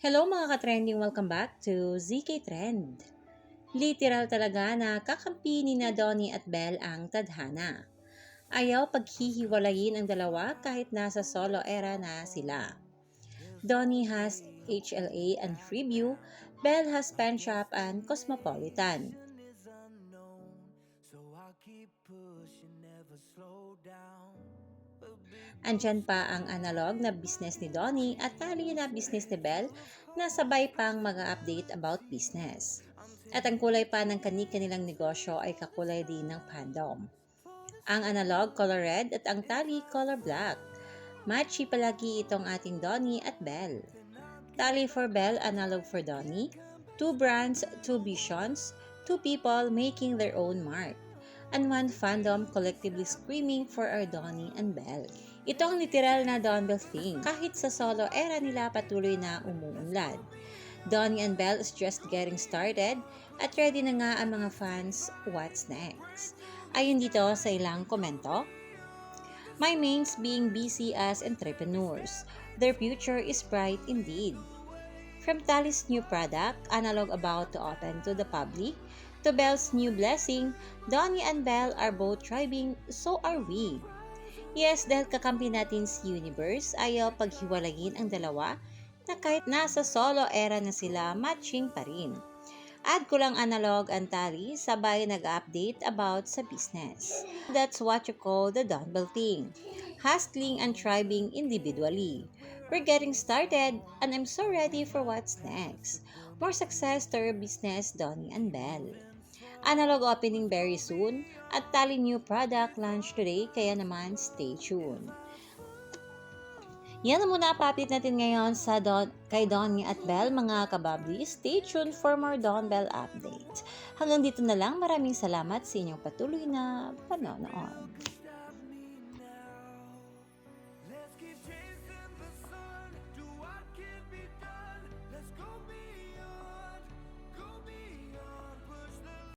Hello mga ka-trending! Welcome back to ZK Trend. Literal talaga na kakampi ni na Donnie at Belle ang tadhana. Ayaw paghihiwalayin ang dalawa kahit nasa solo era na sila. Donnie has HLA and Freeview, Belle has Pen Shop and Cosmopolitan. Andyan pa ang analog na business ni Donnie at tali na business ni Belle na sabay pang mag-update about business. At ang kulay pa ng kani-kanilang negosyo ay kakulay din ng fandom. Ang analog color red at ang tali color black. Matchy palagi itong ating Donnie at Belle. Tali for Belle, analog for Donnie. Two brands, two visions, two people making their own mark. And one fandom collectively screaming for our Donnie and Belle. Ito ang literal na Don Belle thing. Kahit sa solo era nila patuloy na umuunlad. Donnie and Belle is just getting started at ready na nga ang mga fans what's next. Ayon dito sa ilang komento, my mains being busy as entrepreneurs. Their future is bright indeed. From Tali's new product, analog about to open to the public, to Belle's new blessing, Donnie and Belle are both thriving, so are we. Yes, dahil kakampi natin si Universe, ayaw paghiwalayin ang dalawa na kahit nasa solo era na sila, matching pa rin. Add ko lang analog ang tali, sabay nag-update about sa business. That's what you call the Don Belle thing. Hustling and thriving individually. We're getting started and I'm so ready for what's next. More success to your business, Donnie and Belle. Analog opening very soon at tali new product launch today, kaya naman stay tuned. Yan na muna pa-update natin ngayon sa kay Donnie at Belle, mga kababli. Stay tuned for more Don Belle updates. Hanggang dito na lang, maraming salamat sa inyong patuloy na panonood.